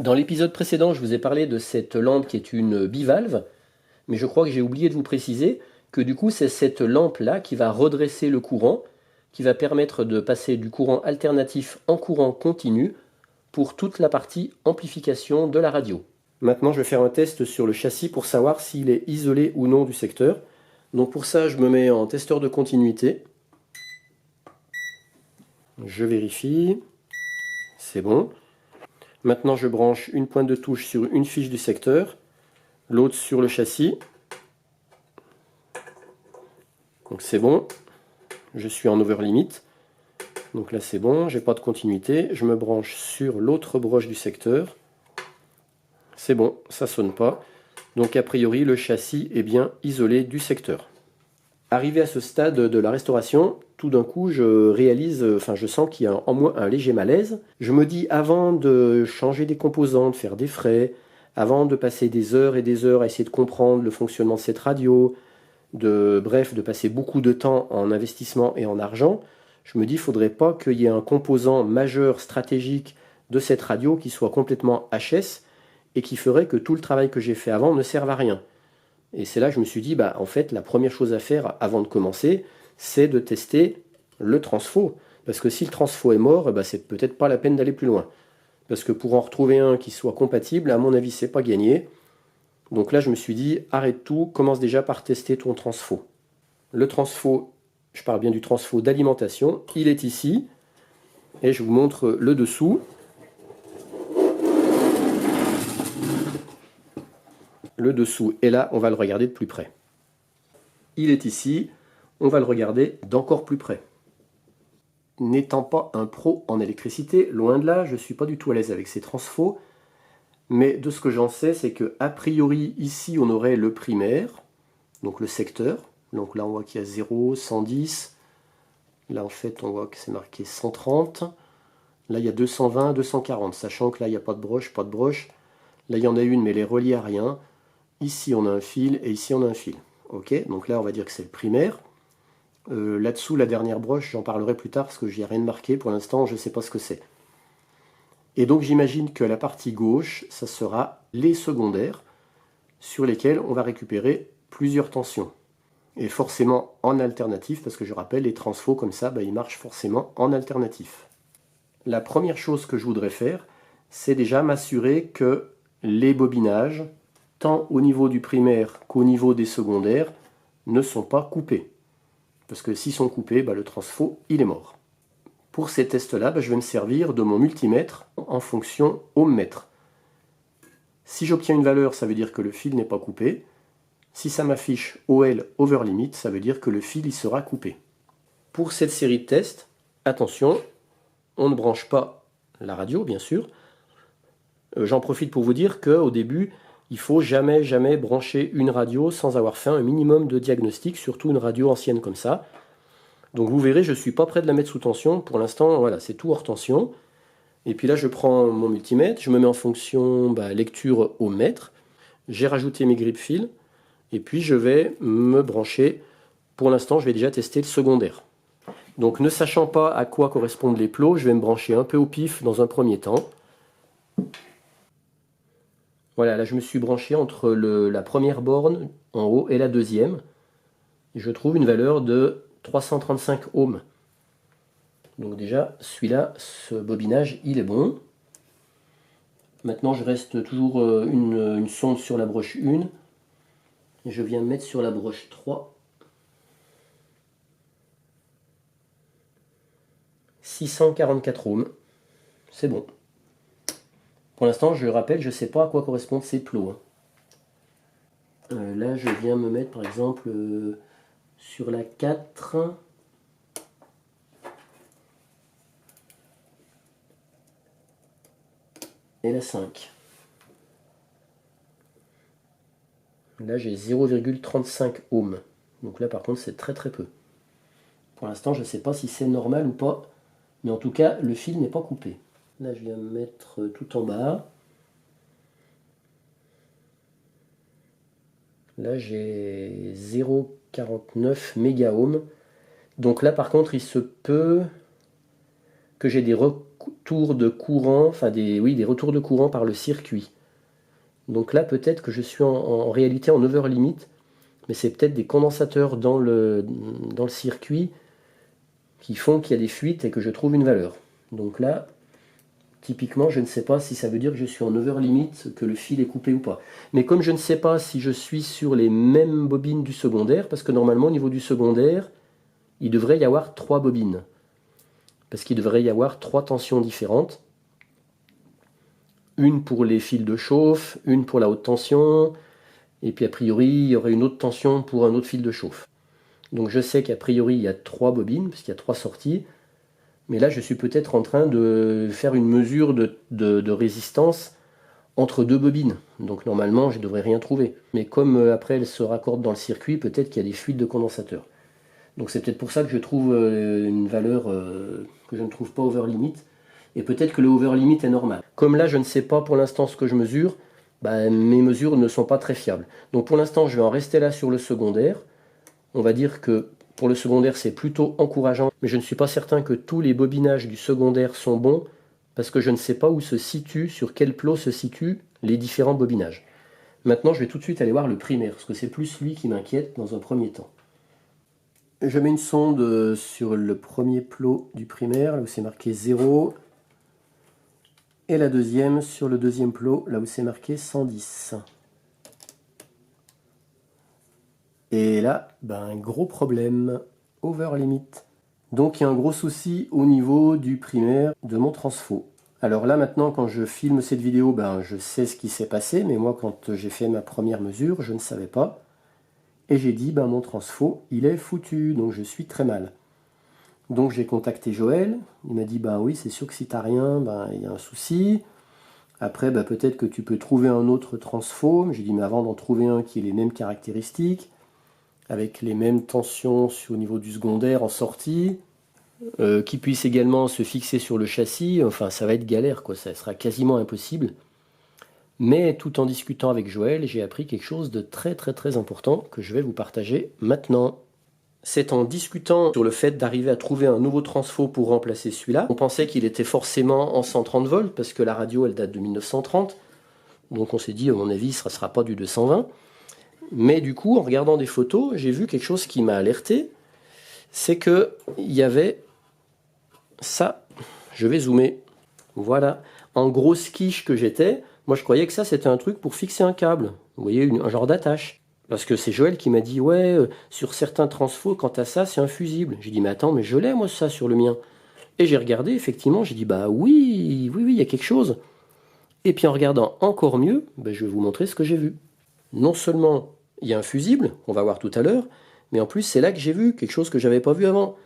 Dans l'épisode précédent, je vous ai parlé de cette lampe qui est une bivalve, mais je crois que j'ai oublié de vous préciser que du coup c'est cette lampe-là qui va redresser le courant, qui va permettre de passer du courant alternatif en courant continu pour toute la partie amplification de la radio. Maintenant je vais faire un test sur le châssis pour savoir s'il est isolé ou non du secteur. Donc pour ça je me mets en testeur de continuité. Je vérifie, c'est bon. Maintenant je branche une pointe de touche sur une fiche du secteur, l'autre sur le châssis. Donc c'est bon, je suis en over limit. Donc là c'est bon, j'ai pas de continuité. Je me branche sur l'autre broche du secteur. C'est bon, ça sonne pas. Donc a priori le châssis est bien isolé du secteur. Arrivé à ce stade de la restauration, tout d'un coup je sens qu'il y a en moi un léger malaise. Je me dis avant de changer des composants, de faire des frais, avant de passer des heures et des heures à essayer de comprendre le fonctionnement de cette radio, de passer beaucoup de temps en investissement et en argent, je me dis qu'il ne faudrait pas qu'il y ait un composant majeur stratégique de cette radio qui soit complètement HS et qui ferait que tout le travail que j'ai fait avant ne serve à rien. Et c'est là que je me suis dit, en fait, la première chose à faire avant de commencer, c'est de tester le transfo. Parce que si le transfo est mort, c'est peut-être pas la peine d'aller plus loin. Parce que pour en retrouver un qui soit compatible, à mon avis, c'est pas gagné. Donc là, je me suis dit, arrête tout, commence déjà par tester ton transfo. Le transfo, je parle bien du transfo d'alimentation, il est ici. Et je vous montre le dessous. Le dessous est là, on va le regarder de plus près. Il est ici, on va le regarder d'encore plus près. N'étant pas un pro en électricité, loin de là, je ne suis pas du tout à l'aise avec ces transfos. Mais de ce que j'en sais, c'est que a priori, ici, on aurait le primaire, donc le secteur. Donc là, on voit qu'il y a 0, 110. Là, en fait, on voit que c'est marqué 130. Là, il y a 220, 240, sachant que là, il n'y a pas de broche, pas de broche. Là, il y en a une, mais elle est reliée à rien. Ici, on a un fil, et ici, on a un fil. Ok, donc là, on va dire que c'est le primaire. Là-dessous, la dernière broche, j'en parlerai plus tard, parce que j'y ai rien de marqué. Pour l'instant, je ne sais pas ce que c'est. Et donc, j'imagine que la partie gauche, ça sera les secondaires, sur lesquels on va récupérer plusieurs tensions. Et forcément en alternatif, parce que je rappelle, les transfos comme ça, ils marchent forcément en alternatif. La première chose que je voudrais faire, c'est déjà m'assurer que les bobinages, tant au niveau du primaire qu'au niveau des secondaires, ne sont pas coupés. Parce que s'ils sont coupés, le transfo, il est mort. Pour ces tests-là, je vais me servir de mon multimètre en fonction ohmmètre. Si j'obtiens une valeur, ça veut dire que le fil n'est pas coupé. Si ça m'affiche OL over limit, ça veut dire que le fil y sera coupé. Pour cette série de tests, attention, on ne branche pas la radio, bien sûr. J'en profite pour vous dire qu'au début, il ne faut jamais brancher une radio sans avoir fait un minimum de diagnostic, surtout une radio ancienne comme ça. Donc vous verrez, je ne suis pas prêt de la mettre sous tension. Pour l'instant, voilà, c'est tout hors tension. Et puis là, je prends mon multimètre, je me mets en fonction lecture au mètre. J'ai rajouté mes grip fils. Et puis je vais me brancher. Pour l'instant, je vais déjà tester le secondaire. Donc ne sachant pas à quoi correspondent les plots, je vais me brancher un peu au pif dans un premier temps. Voilà, là je me suis branché entre la première borne en haut et la deuxième. Et je trouve une valeur de 335 ohms. Donc déjà, celui-là, ce bobinage, il est bon. Maintenant, je reste toujours une sonde sur la broche 1. Et je viens mettre sur la broche 3. 644 ohms. C'est bon. Pour l'instant, je rappelle, je ne sais pas à quoi correspondent ces plots. Là, je viens me mettre, par exemple, sur la 4. Et la 5. Là, j'ai 0,35 ohms. Donc là, par contre, c'est très peu. Pour l'instant, je ne sais pas si c'est normal ou pas. Mais en tout cas, le fil n'est pas coupé. Là, je viens me mettre tout en bas. Là, j'ai 0,49 mégaohms. Donc là, par contre, il se peut que j'ai des tours de courant, enfin oui, des retours de courant par le circuit. Donc là, peut-être que je suis en réalité en over limit, mais c'est peut-être des condensateurs dans le circuit qui font qu'il y a des fuites et que je trouve une valeur. Donc là, typiquement, je ne sais pas si ça veut dire que je suis en over limit, que le fil est coupé ou pas. Mais comme je ne sais pas si je suis sur les mêmes bobines du secondaire, parce que normalement au niveau du secondaire, il devrait y avoir 3 bobines. Parce qu'il devrait y avoir 3 tensions différentes. Une pour les fils de chauffe, une pour la haute tension, et puis a priori il y aurait une autre tension pour un autre fil de chauffe. Donc je sais qu'a priori il y a 3 bobines, parce qu'il y a 3 sorties. Mais là, je suis peut-être en train de faire une mesure de résistance entre 2 bobines. Donc normalement, je ne devrais rien trouver. Mais comme après, elles se raccordent dans le circuit, peut-être qu'il y a des fuites de condensateur. Donc c'est peut-être pour ça que je trouve une valeur que je ne trouve pas over limit. Et peut-être que le over limit est normal. Comme là, je ne sais pas pour l'instant ce que je mesure, bah, mes mesures ne sont pas très fiables. Donc pour l'instant, je vais en rester là sur le secondaire. On va dire que pour le secondaire, c'est plutôt encourageant, mais je ne suis pas certain que tous les bobinages du secondaire sont bons, parce que je ne sais pas où se situent, sur quel plot se situent les différents bobinages. Maintenant, je vais tout de suite aller voir le primaire, parce que c'est plus lui qui m'inquiète dans un premier temps. Je mets une sonde sur le premier plot du primaire, là où c'est marqué 0, et la deuxième sur le deuxième plot, là où c'est marqué 110. Et là, un gros problème, over limit. Donc il y a un gros souci au niveau du primaire de mon transfo. Alors là maintenant, quand je filme cette vidéo, je sais ce qui s'est passé, mais moi quand j'ai fait ma première mesure, je ne savais pas. Et j'ai dit, mon transfo, il est foutu, donc je suis très mal. Donc j'ai contacté Joël, il m'a dit, oui, c'est sûr que si t'as rien, il y a un souci. Après, peut-être que tu peux trouver un autre transfo. J'ai dit, mais avant d'en trouver un qui ait les mêmes caractéristiques, avec les mêmes tensions au niveau du secondaire en sortie, qui puisse également se fixer sur le châssis, enfin ça va être galère, quoi, ça sera quasiment impossible. Mais tout en discutant avec Joël, j'ai appris quelque chose de très très très important que je vais vous partager maintenant. C'est en discutant sur le fait d'arriver à trouver un nouveau transfo pour remplacer celui-là. On pensait qu'il était forcément en 130 volts, parce que la radio elle date de 1930. Donc on s'est dit, à mon avis, ça ne sera pas du 220. Mais du coup, en regardant des photos, j'ai vu quelque chose qui m'a alerté. C'est qu'il y avait ça. Je vais zoomer. Voilà. En grosse quiche que j'étais, moi je croyais que ça c'était un truc pour fixer un câble. Vous voyez, un genre d'attache. Parce que c'est Joël qui m'a dit, ouais, sur certains transfos, quant à ça, c'est un fusible. J'ai dit, mais attends, mais je l'ai moi ça sur le mien. Et j'ai regardé, effectivement, j'ai dit, oui, il y a quelque chose. Et puis en regardant encore mieux, je vais vous montrer ce que j'ai vu. Non seulement il y a un fusible, on va voir tout à l'heure, mais en plus c'est là que j'ai vu quelque chose que j'avais pas vu avant.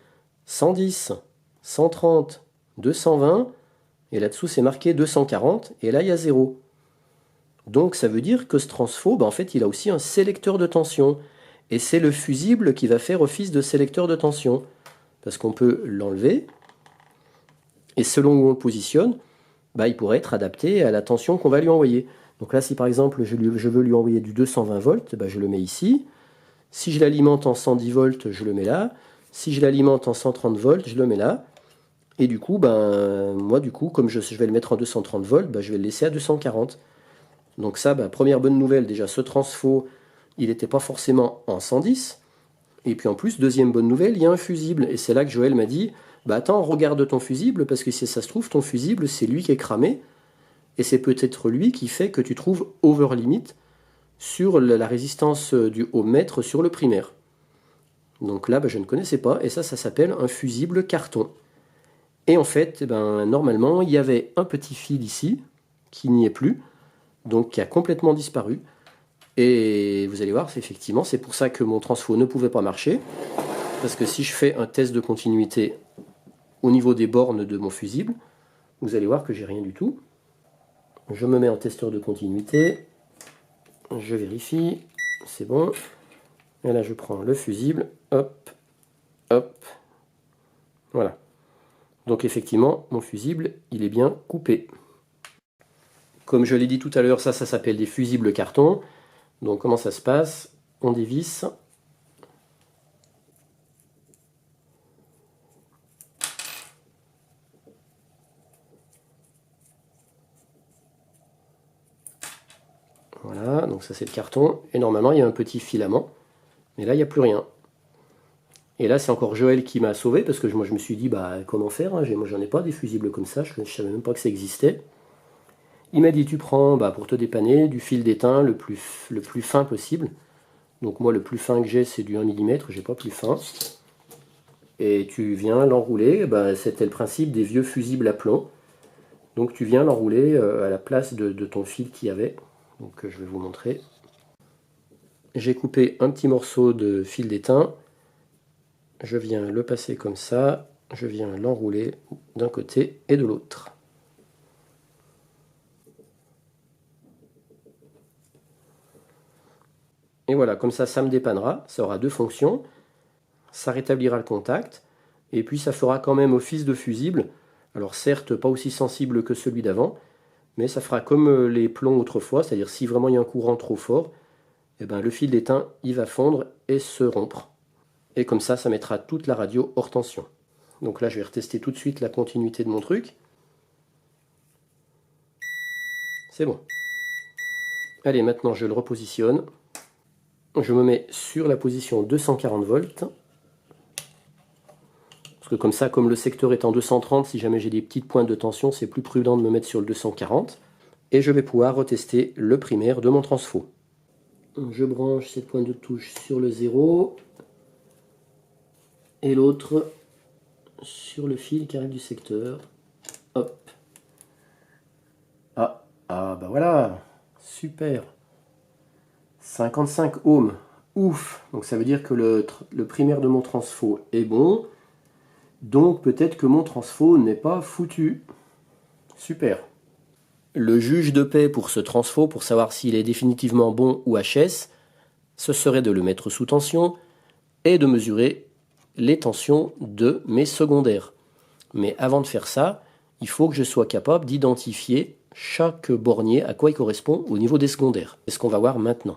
110, 130, 220, et là-dessous c'est marqué 240, et là il y a 0. Donc ça veut dire que ce transfo, en fait il a aussi un sélecteur de tension, et c'est le fusible qui va faire office de sélecteur de tension, parce qu'on peut l'enlever, et selon où on le positionne, il pourrait être adapté à la tension qu'on va lui envoyer. Donc là si par exemple je veux lui envoyer du 220 volts, je le mets ici. Si je l'alimente en 110 volts, je le mets là. Si je l'alimente en 130 volts, je le mets là. Et du coup, moi, comme je vais le mettre en 230 volts, je vais le laisser à 240. Donc ça, première bonne nouvelle, déjà, ce transfo, il n'était pas forcément en 110. Et puis en plus, deuxième bonne nouvelle, il y a un fusible. Et c'est là que Joël m'a dit, attends, regarde ton fusible, parce que si ça se trouve, ton fusible, c'est lui qui est cramé. Et c'est peut-être lui qui fait que tu trouves over limit sur la résistance du ohmmètre sur le primaire. Donc là, je ne connaissais pas, et ça s'appelle un fusible carton. Et en fait, normalement, il y avait un petit fil ici, qui n'y est plus, donc qui a complètement disparu. Et vous allez voir, effectivement, c'est pour ça que mon transfo ne pouvait pas marcher, parce que si je fais un test de continuité au niveau des bornes de mon fusible, vous allez voir que j'ai rien du tout. Je me mets en testeur de continuité, je vérifie, c'est bon. Et là, je prends le fusible, hop, hop, voilà. Donc effectivement, mon fusible, il est bien coupé. Comme je l'ai dit tout à l'heure, ça s'appelle des fusibles carton. Donc comment ça se passe? On dévisse. Voilà, donc ça c'est le carton. Et normalement, il y a un petit filament. Mais là, il n'y a plus rien. Et là, c'est encore Joël qui m'a sauvé, parce que moi, je me suis dit, bah, comment faire, hein, moi, j'en ai pas des fusibles comme ça, je ne savais même pas que ça existait. Il m'a dit, tu prends, bah, pour te dépanner, du fil d'étain le plus fin possible. Donc moi, le plus fin que j'ai, c'est du 1 mm, j'ai pas plus fin. Et tu viens l'enrouler, bah, c'était le principe des vieux fusibles à plomb. Donc tu viens l'enrouler à la place de ton fil qu'il y avait. Donc je vais vous montrer. J'ai coupé un petit morceau de fil d'étain. Je viens le passer comme ça. Je viens l'enrouler d'un côté et de l'autre. Et voilà, comme ça me dépannera. Ça aura deux fonctions. Ça rétablira le contact. Et puis ça fera quand même office de fusible. Alors certes, pas aussi sensible que celui d'avant, mais ça fera comme les plombs autrefois, c'est-à-dire si vraiment il y a un courant trop fort, eh ben, le fil d'étain il va fondre et se rompre. Et comme ça mettra toute la radio hors tension. Donc là, je vais retester tout de suite la continuité de mon truc. C'est bon. Allez, maintenant je le repositionne. Je me mets sur la position 240 volts. Parce que comme ça, comme le secteur est en 230, si jamais j'ai des petites pointes de tension, c'est plus prudent de me mettre sur le 240. Et je vais pouvoir retester le primaire de mon transfo. Je branche cette pointe de touche sur le 0 et l'autre sur le fil qui arrive du secteur. Hop. Ah, bah voilà, super. 55 ohms. Ouf. Donc ça veut dire que le primaire de mon transfo est bon. Donc peut-être que mon transfo n'est pas foutu. Super. Le juge de paix pour ce transfo, pour savoir s'il est définitivement bon ou HS, ce serait de le mettre sous tension et de mesurer les tensions de mes secondaires. Mais avant de faire ça, il faut que je sois capable d'identifier chaque bornier à quoi il correspond au niveau des secondaires. C'est ce qu'on va voir maintenant.